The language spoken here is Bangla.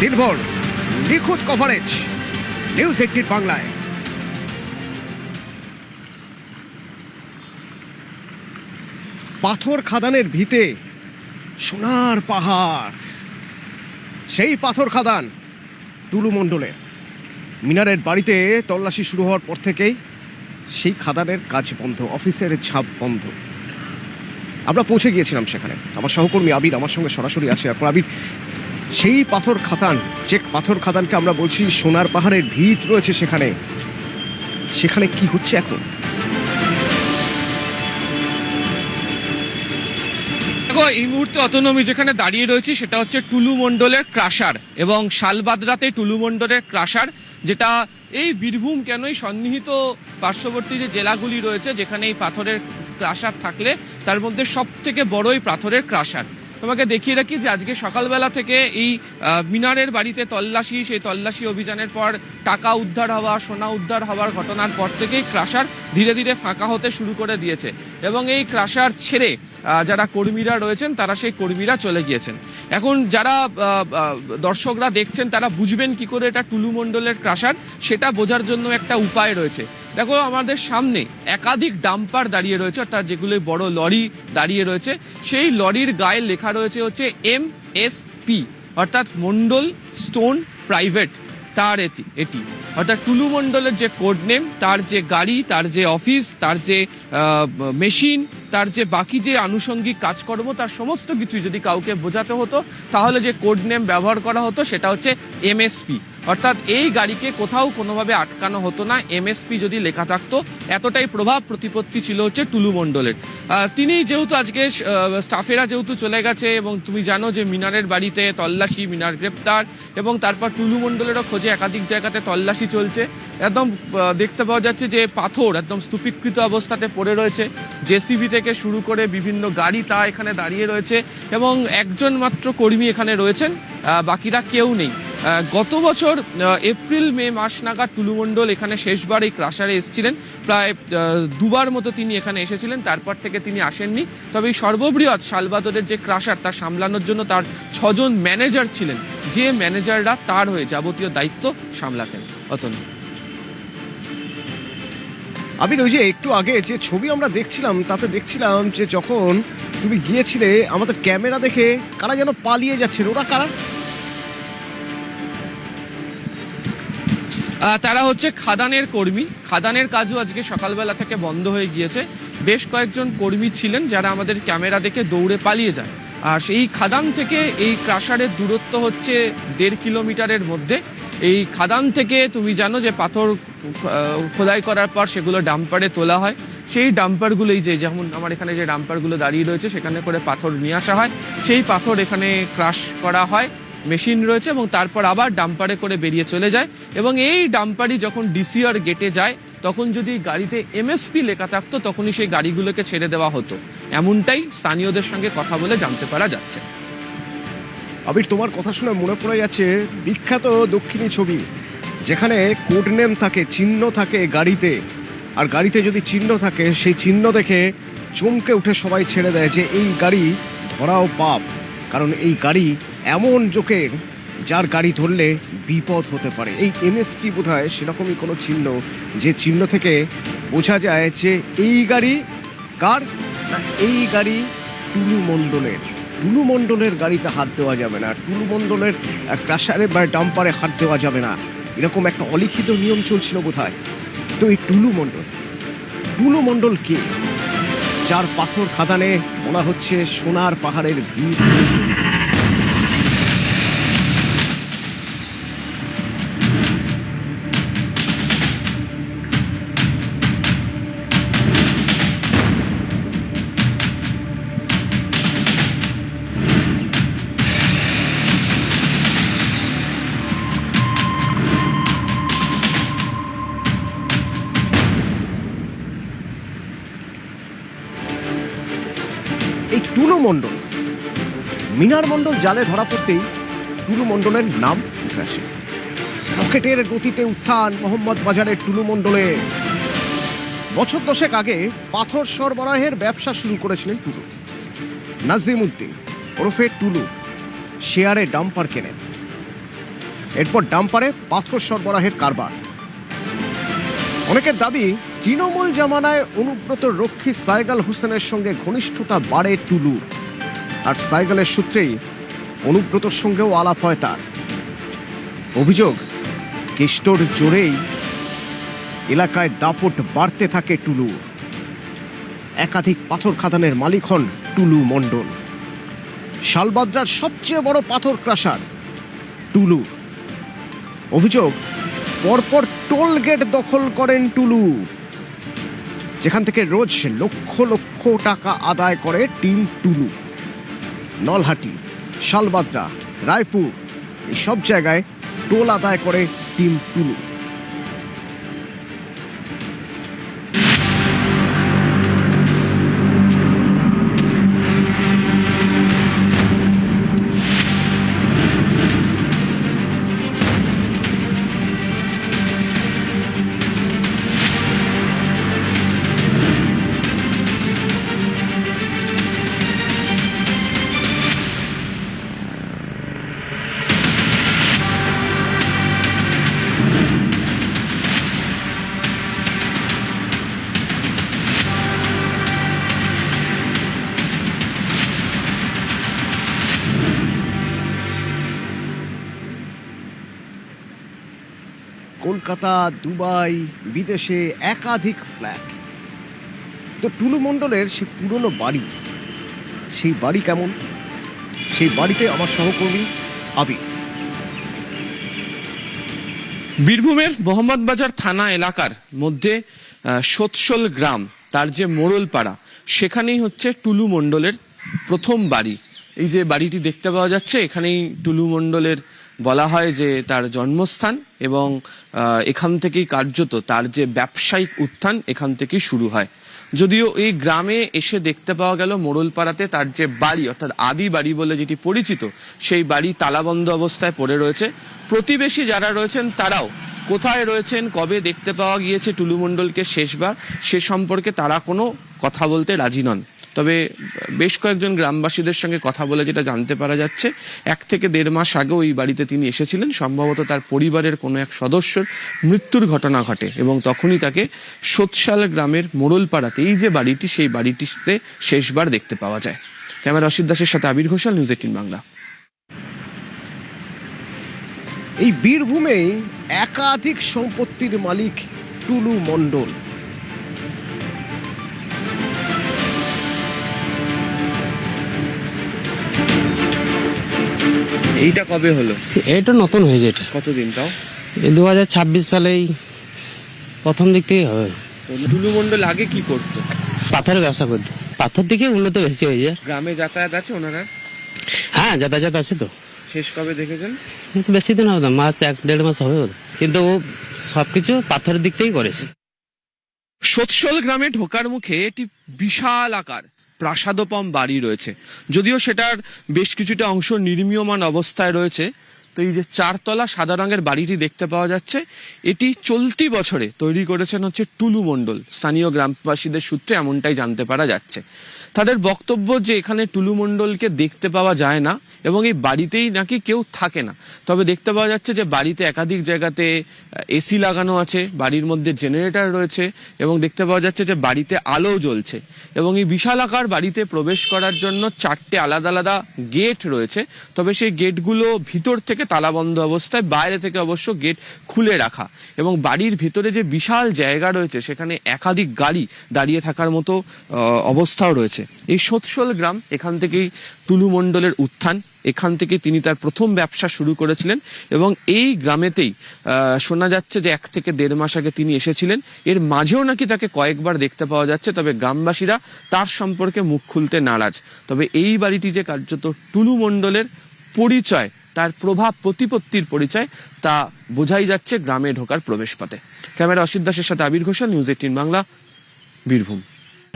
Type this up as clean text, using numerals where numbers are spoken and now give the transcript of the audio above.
দিনভর নিখুঁত কভারেজ নিউজ 18 বাংলায়। পাথর খাদানের ভিতে সোনার পাহাড়, সেই পাথর খাদান টুলু মণ্ডলের। মিনারের বাড়িতে তল্লাশি শুরু হওয়ার পর থেকেই সেই খাদানের কাজ বন্ধ, অফিসের ছাপ বন্ধ। আমরা পৌঁছে গিয়েছিলাম সেখানে, আমার সহকর্মী আবির আমার সঙ্গে সরাসরি আছে। এখন আবির, সেই পাথর খাদান, যে পাথর খাদানকে আমরা বলছি সোনার পাহাড়ের ভিত রয়েছে, সেখানে সেখানে কি হচ্ছে এখন? দেখো, এই মুহূর্তে অটোনমি যেখানে দাঁড়িয়ে রয়েছি সেটা হচ্ছে টুলু মণ্ডলের ক্রাশার এবং শালবাদরাতে টুলু মণ্ডলের ক্রাশার, যেটা এই বীরভূম কেনই সন্নিহিত পার্শ্ববর্তী যে জেলাগুলি রয়েছে যেখানে এই পাথরের ক্রাশার থাকলে তার মধ্যে সব থেকে বড় এই পাথরের ক্রাশার। তোমাকে দেখিয়ে রাখি যে আজকে সকালবেলা থেকে এই মিনারের বাড়িতে তল্লাশি, সেই তল্লাশি অভিযানের পর টাকা উদ্ধার হওয়া, সোনা উদ্ধার হওয়ার ঘটনার পর থেকেই ক্রাশার ধীরে ধীরে ফাঁকা হতে শুরু করে দিয়েছে এবং এই ক্রাশার ছেড়ে যারা কর্মীরা রয়েছেন তারা সেই কর্মীরা চলে গিয়েছেন। এখন যারা দর্শকরা দেখছেন তারা বুঝবেন কি করে এটা টুলু মণ্ডলের ক্রাশার, সেটা বোঝার জন্য একটা উপায় রয়েছে। দেখো, আমাদের সামনে একাধিক ডাম্পার দাঁড়িয়ে রয়েছে, অর্থাৎ যেগুলো বড় লরি দাঁড়িয়ে রয়েছে। সেই লরির গায়ে লেখা রয়েছে হচ্ছে MSP, অর্থাৎ মণ্ডল স্টোন প্রাইভেট। তার এটি অর্থাৎ টুলু মণ্ডলের যে কোড নেম, তার যে গাড়ি, তার যে অফিস, তার যে মেশিন, তার যে বাকি যে আনুষঙ্গিক কাজকর্ম, তার সমস্ত কিছু যদি কাউকে বোঝাতে হতো তাহলে যে কোড নেম ব্যবহার করা হতো সেটা হচ্ছে MSP। অর্থাৎ এই গাড়িকে কোথাও কোনোভাবে আটকানো হতো না, MSP যদি লেখা থাকতো। এতটাই প্রভাব প্রতিপত্তি ছিল হচ্ছে টুলু মণ্ডলের। তিনি যেহেতু আজকে স্টাফেরা যেহেতু চলে গেছে এবং তুমি জানো যে মিনারের বাড়িতে তল্লাশি, মিনার গ্রেপ্তার এবং তারপর টুলু মণ্ডলেরও খোঁজে একাধিক জায়গাতে তল্লাশি চলছে। একদম দেখতে পাওয়া যাচ্ছে যে পাথর একদম স্তূপীকৃত অবস্থাতে পড়ে রয়েছে, জেসিবি থেকে শুরু করে বিভিন্ন গাড়ি তা এখানে দাঁড়িয়ে রয়েছে এবং একজন মাত্র কর্মী এখানে রয়েছেন, বাকিরা কেউ নেই। গত বছর এপ্রিল মে মাস নাগাদ টুলু মণ্ডল এখানে শেষবার এই ক্রাশারে এসেছিলেন, প্রায় দুবার মতো তিনি এখানে এসেছিলেন, তারপর থেকে তিনি আসেননি। তবে এই সর্ববৃহৎ শালবাদরের যে ক্রাশার তা সামলানোর জন্য তার 6 জন ম্যানেজার ছিলেন, যে ম্যানেজাররা তার হয়ে যাবতীয় দায়িত্ব সামলাতেন। অতনু, আবির, ওই যে একটু আগে যে ছবি আমরা দেখছিলাম তাতে দেখছিলাম যে যখন তুমি গিয়েছিলে আমাদের ক্যামেরা দেখে কারা যেন পালিয়ে যাচ্ছিল, ওরা কারা? তারা হচ্ছে খাদানের কর্মী। খাদানের কাজও আজকে সকালবেলা থেকে বন্ধ হয়ে গিয়েছে। বেশ কয়েকজন কর্মী ছিলেন যারা আমাদের ক্যামেরা দেখে দৌড়ে পালিয়ে যায়। আর সেই খাদান থেকে এই ক্রাশারের দূরত্ব হচ্ছে 1.5 কিলোমিটারের মধ্যে। এই খাদান থেকে তুমি জানো যে পাথর খোদাই করার পর সেগুলো ডাম্পারে তোলা হয়। সেই ডাম্পারগুলো, এই যে যেমন আমার এখানে যে ডাম্পারগুলো দাঁড়িয়ে রয়েছে সেখানে করে পাথর নিয়ে আসা হয়, সেই পাথর এখানে ক্রাশ করা হয়, মেশিন রয়েছে এবং তারপর আবার ডাম্পারে করে বেরিয়ে চলে যায়। এবং এই ডাম্পারই যখন ডিসিআর গেটে যায় তখন যদি গাড়িতে MSP লেখা থাকতো তখনই সেই গাড়িগুলোকে ছেড়ে দেওয়া হতো, এমনটাই স্থানীয়দের সঙ্গে কথা বলে জানতে পারা যাচ্ছে। আবির, তোমার কথা শুনে মনে পড়ে যাচ্ছে বিখ্যাত দক্ষিণী ছবি, যেখানে কোড নেম থাকে, চিহ্ন থাকে গাড়িতে, আর গাড়িতে যদি চিহ্ন থাকে সেই চিহ্ন দেখে চমকে উঠে সবাই ছেড়ে দেয় যে এই গাড়ি ধরাও পাপ, কারণ এই গাড়ি এমন জোকের যার গাড়ি ধরলে বিপদ হতে পারে। এই MSP বোধহয় সেরকমই কোনো চিহ্ন, যে চিহ্ন থেকে বোঝা যায় যে এই গাড়ি কার না, এই গাড়ি টুলু মণ্ডলের। টুলু মণ্ডলের গাড়িতে হাত দেওয়া যাবে না, টুলু মণ্ডলের ক্রাশারে বা ডাম্পারে হাত দেওয়া যাবে না, এরকম একটা অলিখিত নিয়ম চলছিল বোধহয়। তো এই টুলু মণ্ডল কে, যার পাথর খাদানে বলা হচ্ছে সোনার পাহাড়ের ভিড়? এই টুলু মণ্ডল, মিনার মণ্ডল জালে ধরা পড়তেই টুলু মণ্ডলের নাম উঠে আসে। রকেটের গতিতে উত্থান মোহাম্মদ বাজারের টুলু মণ্ডলে। বছর 10 আগে পাথর সরবরাহের ব্যবসা শুরু করেছিলেন টুলু। নাজিম উদ্দিন ওরফে টুলু শেয়ারে ডাম্পার কেনেন, এরপর ডাম্পারে পাথর সরবরাহের কারবার। অনেকের দাবি, তৃণমূল জামানায় অনুব্রত রক্ষী সাইগাল হোসেনের সঙ্গে ঘনিষ্ঠতা বাড়ে টুলুর, আর সাইগালের সূত্রেই অনুব্রতর সঙ্গেও আলাপ হয় তার। অভিযোগ, কেষ্টর জোরেই এলাকায় দাপট বাড়তে থাকে টুলুর। একাধিক পাথর খাদানের মালিক হন টুলু মণ্ডল। শালবাদ্রার সবচেয়ে বড় পাথর ক্রাশার টুলু। অভিযোগ, পরপর টোল গেট দখল করেন টুলু, যেখান থেকে রোজ লক্ষ লক্ষ টাকা আদায় করে টিম টুলু। নলহাটি, শালবাদ্রা, রায়পুর এই সব জায়গায় টোল আদায় করে টিম টুলু। কলকাতা, দুবাই, বিদেশে একাধিক ফ্ল্যাট। তো টুলু মণ্ডলের সেই পুরনো বাড়ি, সেই বাড়ি কেমন? সেই বাড়িতে আমার সহকর্মী আবির। বীরভূমের মোহাম্মদবাজার থানা এলাকার মধ্যে সোৎসল গ্রাম, তার যে মোড়লপাড়া, সেখানেই হচ্ছে টুলু মণ্ডলের প্রথম বাড়ি। এই যে বাড়িটি দেখতে পাওয়া যাচ্ছে, এখানেই টুলু মণ্ডলের বলা হয় যে তার জন্মস্থান, এবং এখান থেকেই কার্যত তার যে ব্যবসায়িক উত্থান এখান থেকেই শুরু হয়। যদিও এই গ্রামে এসে দেখতে পাওয়া গেল মোড়লপাড়াতে তার যে বাড়ি, অর্থাৎ আদি বাড়ি বলে যেটি পরিচিত, সেই বাড়ি তালাবন্ধ অবস্থায় পড়ে রয়েছে। প্রতিবেশী যারা রয়েছেন তারাও কোথায় রয়েছেন, কবে দেখতে পাওয়া গিয়েছে টুলু মণ্ডলকে শেষবার, সে সম্পর্কে তারা কোনো কথা বলতে রাজি নন। তবে বেশ কয়েকজন গ্রামবাসীদের সঙ্গে কথা বলে যেটা জানতে পারা যাচ্ছে, 1 থেকে 1.5 মাস আগেও এই বাড়িতে তিনি এসেছিলেন। সম্ভবত তার পরিবারের কোনো এক সদস্যর মৃত্যুর ঘটনা ঘটে, এবং তখনই তাকে সোৎসাল গ্রামের মোড়লপাড়াতে এই যে বাড়িটি, সেই বাড়িটিতে শেষবার দেখতে পাওয়া যায়। ক্যামেরা অসিত দাসের সাথে আবির ঘোষাল, নিউজ 18 বাংলা। এই বীরভূমে একাধিক সম্পত্তির মালিক টুলু মণ্ডল। এইটা কবে হলো? এটা নতুন হয়েছে। এটা কতদিন তাও? এই 2026 সালেই প্রথম দিক থেকে হবে। টুলু মণ্ডল আগে কি করতো? পাথরের ব্যবসা করতো। পাথর দিকে উন্নত বেশি হয়েছে। গ্রামে যাতায়াত আছে ওনারা? হ্যাঁ, যাতায়াত আছে তো। শেষ কবে দেখেছেন? কিন্তু বেশি দিন হবে না, মাস 1-1.5 মাস হবে। কিন্তু ও সবকিছু পাথরের দিক থেকেই করেছে। সোৎসল গ্রামে ঢোকার মুখে একটি বিশাল আকার প্রাসাদোপম বাড়ি রয়েছে। যদিও সেটার বেশ কিছুটা অংশ নির্মীয়মান অবস্থায় রয়েছে। তো এই যে 4 তলা সাদা রঙের বাড়িটি দেখতে পাওয়া যাচ্ছে, এটি চলতি বছরে তৈরি করেছেন হচ্ছে টুলু মণ্ডল। স্থানীয় গ্রামবাসীদের সূত্রে এমনটাই জানতে পারা যাচ্ছে। তাদের বক্তব্য যে এখানে টুলু মণ্ডলকে দেখতে পাওয়া যায় না, এবং এই বাড়িতেই নাকি কেউ থাকে না। তবে দেখতে পাওয়া যাচ্ছে যে বাড়িতে একাধিক জায়গাতে এসি লাগানো আছে, বাড়ির মধ্যে জেনারেটর রয়েছে, এবং দেখতে পাওয়া যাচ্ছে যে বাড়িতে আলো জ্বলছে। এবং এই বিশাল আকার বাড়িতে প্রবেশ করার জন্য 4টে আলাদা আলাদা গেট রয়েছে। তবে সেই গেটগুলো ভিতর থেকে তালাবন্ধ অবস্থায়, বাইরে থেকে অবশ্য গেট খুলে রাখা। এবং বাড়ির ভিতরে যে বিশাল জায়গা রয়েছে, সেখানে একাধিক গাড়ি দাঁড়িয়ে থাকার মতো অবস্থাও রয়েছে। এই সোৎসল গ্রাম, এখান থেকেই টুলু মণ্ডলের উত্থান, এখান থেকে তিনি তার প্রথম ব্যবসা শুরু করেছিলেন, এবং এই গ্রামেতেই শোনা যাচ্ছে যে 1 থেকে 1.5 মাস আগে তিনি এসেছিলেন। এর মাঝেও নাকি তাকে কয়েকবার দেখতে পাওয়া যাচ্ছে, তবে গ্রামবাসীরা তার সম্পর্কে মুখ খুলতে নারাজ। তবে এই বাড়িটি যে কার্যত টুলু মণ্ডলের পরিচয়, তার প্রভাব প্রতিপত্তির পরিচয়, তা বোঝাই যাচ্ছে গ্রামে ঢোকার প্রবেশপথে। ক্যামেরা অসিত দাসের সাথে আবির ঘোষাল, নিউজ 18 বাংলা, বীরভূম।